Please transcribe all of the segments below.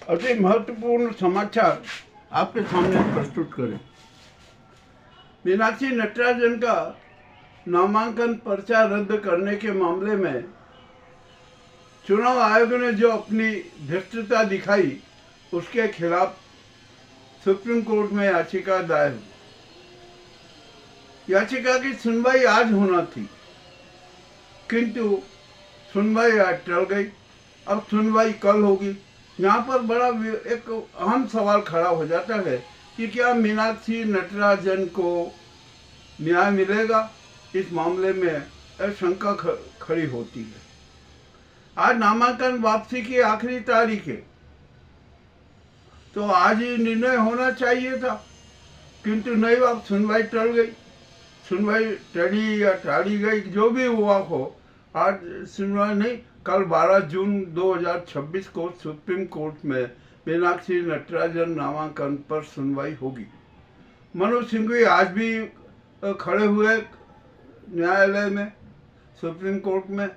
अति महत्वपूर्ण समाचार आपके सामने प्रस्तुत करें। मीनाक्षी नटराजन का नामांकन पर्चा रद्द करने के मामले में चुनाव आयोग ने जो अपनी धृष्टता दिखाई, उसके खिलाफ सुप्रीम कोर्ट में याचिका दायर हुई। याचिका की सुनवाई आज होना थी, किंतु सुनवाई आज टल गई। अब सुनवाई कल होगी। यहाँ पर बड़ा एक अहम सवाल खड़ा हो जाता है कि क्या मीनाक्षी नटराजन को न्याय मिलेगा। इस मामले में शंका खड़ी होती है। आज नामांकन वापसी की आखिरी तारीख है, तो आज ही निर्णय होना चाहिए था, किंतु नहीं। अब सुनवाई टल गई। सुनवाई टली या टाली गई, जो भी हुआ हो, आज सुनवाई नहीं। कल 12 जून 2026 को सुप्रीम कोर्ट में मीनाक्षी नटराजन नामांकन पर सुनवाई होगी। मनोज सिंघवी आज भी खड़े हुए न्यायालय में, सुप्रीम कोर्ट में,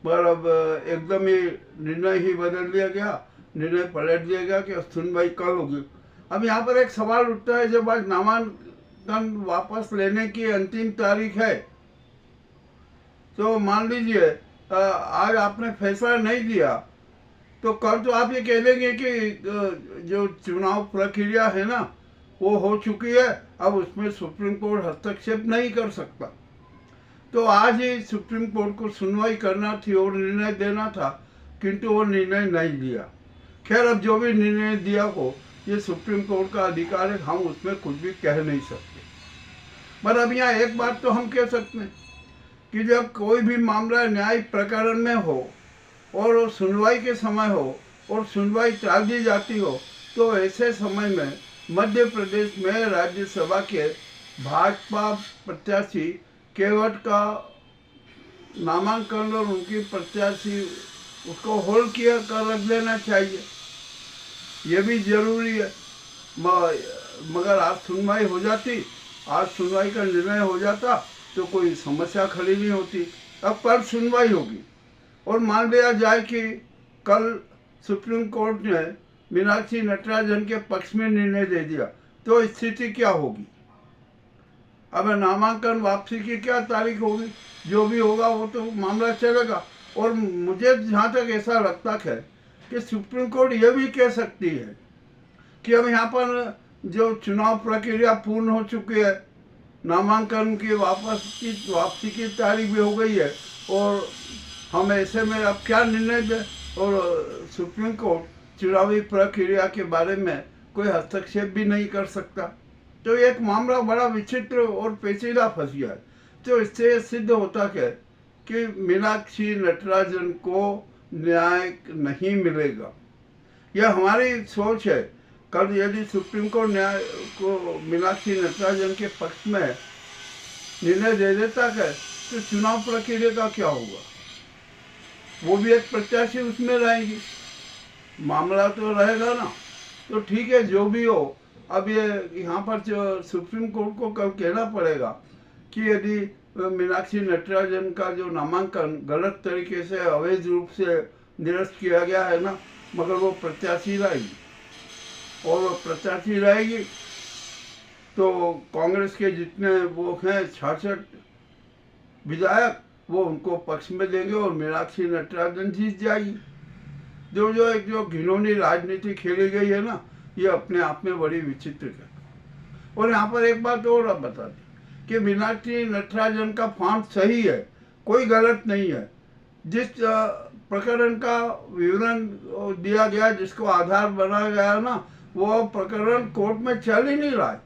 पर अब एकदम ही निर्णय ही बदल दिया गया। निर्णय पलट दिया गया कि सुनवाई कल होगी। अब यहाँ पर एक सवाल उठता है, जब आज नामांकन वापस लेने की अंतिम तारीख है, तो मान लीजिए आज आपने फैसला नहीं दिया, तो कल तो आप ये कह देंगे कि जो चुनाव प्रक्रिया है ना, वो हो चुकी है, अब उसमें सुप्रीम कोर्ट हस्तक्षेप नहीं कर सकता। तो आज ही सुप्रीम कोर्ट को सुनवाई करना थी और निर्णय देना था, किंतु वो निर्णय नहीं दिया। खैर, अब जो भी निर्णय दिया हो, ये सुप्रीम कोर्ट का अधिकार है, हम उसमें कुछ भी कह नहीं सकते। पर अब यहाँ एक बात तो हम कह सकते हैं कि जब कोई भी मामला न्यायिक प्रकरण में हो और सुनवाई के समय हो और सुनवाई टाल दी जाती हो, तो ऐसे समय में मध्य प्रदेश में राज्यसभा के भाजपा प्रत्याशी केवट का नामांकन और उनकी प्रत्याशी उसको होल्ड किया कर रख देना चाहिए। ये भी जरूरी है। मगर आज सुनवाई हो जाती, आज सुनवाई का निर्णय हो जाता, तो कोई समस्या खड़ी नहीं होती। अब कल सुनवाई होगी और मान लिया जाए कि कल सुप्रीम कोर्ट ने मीनाक्षी नटराजन के पक्ष में निर्णय दे दिया, तो स्थिति क्या होगी। अब नामांकन वापसी की क्या तारीख होगी, जो भी होगा वो तो मामला चलेगा। और मुझे जहाँ तक ऐसा लगता है कि सुप्रीम कोर्ट ये भी कह सकती है कि अब यहाँ पर जो चुनाव प्रक्रिया पूर्ण हो चुकी है, नामांकन की वापसी की तारीख भी हो गई है, और हम ऐसे में अब क्या निर्णय दें। और सुप्रीम कोर्ट चुनावी प्रक्रिया के बारे में कोई हस्तक्षेप भी नहीं कर सकता। तो एक मामला बड़ा विचित्र और पेचीदा फंस गया है। तो इससे सिद्ध होता है कि मीनाक्षी नटराजन को न्याय नहीं मिलेगा। यह हमारी सोच है। कल यदि सुप्रीम कोर्ट न्याय को मीनाक्षी नटराजन के पक्ष में निर्णय दे देता है, तो चुनाव प्रक्रिया का क्या होगा। वो भी एक प्रत्याशी उसमें रहेगी, मामला तो रहेगा ना। तो ठीक है, जो भी हो। अब ये यहाँ पर जो सुप्रीम कोर्ट को कल कहना पड़ेगा कि यदि मीनाक्षी नटराजन का जो नामांकन गलत तरीके से, अवैध रूप से निरस्त किया गया है ना, मगर वो प्रत्याशी रहेगी, और वो प्रत्याशी रहेगी तो कांग्रेस के जितने वो हैं 66 विधायक, वो उनको पक्ष में देंगे और मीनाक्षी नटराजन जीत जाएगी। जो घिनौनी राजनीति खेली गई है ना, ये अपने आप में बड़ी विचित्र है। और यहाँ पर एक बात और अब बता दी कि मीनाक्षी नटराजन का फॉर्म सही है, कोई गलत नहीं है। जिस प्रकरण का विवरण दिया गया, जिसको आधार बनाया गया ना, वो प्रकरण कोर्ट में चल ही नहीं रहा है।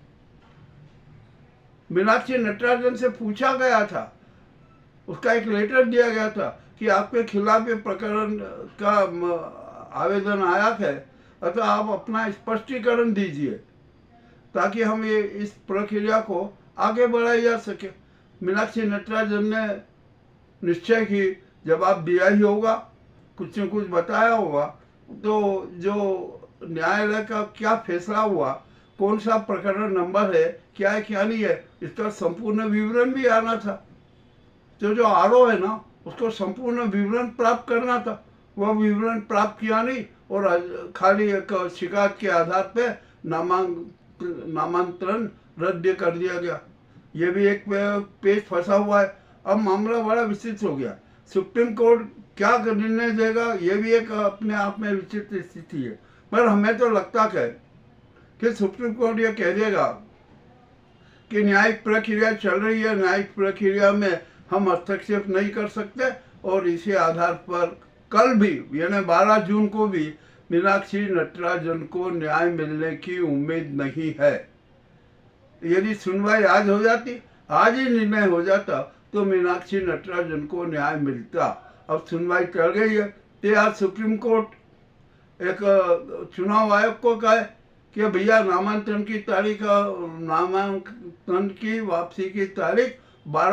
मीनाक्षी नटराजन से पूछा गया था, उसका एक लेटर दिया गया था कि आपके खिलाफ ये प्रकरण का आवेदन आया है, अतः आप अपना स्पष्टीकरण दीजिए ताकि हम ये इस प्रक्रिया को आगे बढ़ाया जा सके। मीनाक्षी नटराजन ने निश्चय ही जवाब दिया ही होगा, कुछ न कुछ बताया होगा। तो जो न्यायालय का क्या फैसला हुआ, कौन सा प्रकरण नंबर है, क्या है क्या नहीं है, इसका संपूर्ण विवरण भी आना था। तो जो आरोप है ना, उसको संपूर्ण विवरण प्राप्त करना था, वो विवरण प्राप्त किया नहीं और खाली एक शिकायत के आधार पे नामांतरण रद्द कर दिया गया। ये भी एक पेज फंसा हुआ है। अब मामला बड़ा विचित्र हो गया। सुप्रीम कोर्ट क्या निर्णय देगा, ये भी एक अपने आप में विचित्र स्थिति है। पर हमें तो लगता है कि सुप्रीम कोर्ट ये कह देगा कि न्यायिक प्रक्रिया चल रही है, न्यायिक प्रक्रिया में हम हस्तक्षेप नहीं कर सकते और इसी आधार पर कल भी यानी 12 जून को भी मीनाक्षी नटराजन को न्याय मिलने की उम्मीद नहीं है। यदि सुनवाई आज हो जाती, आज ही निर्णय हो जाता, तो मीनाक्षी नटराजन को न्याय मिलता। अब सुनवाई चल गई है तो आज सुप्रीम कोर्ट एक चुनाव आयोग को कहे कि भैया नामांकन की वापसी की तारीख 12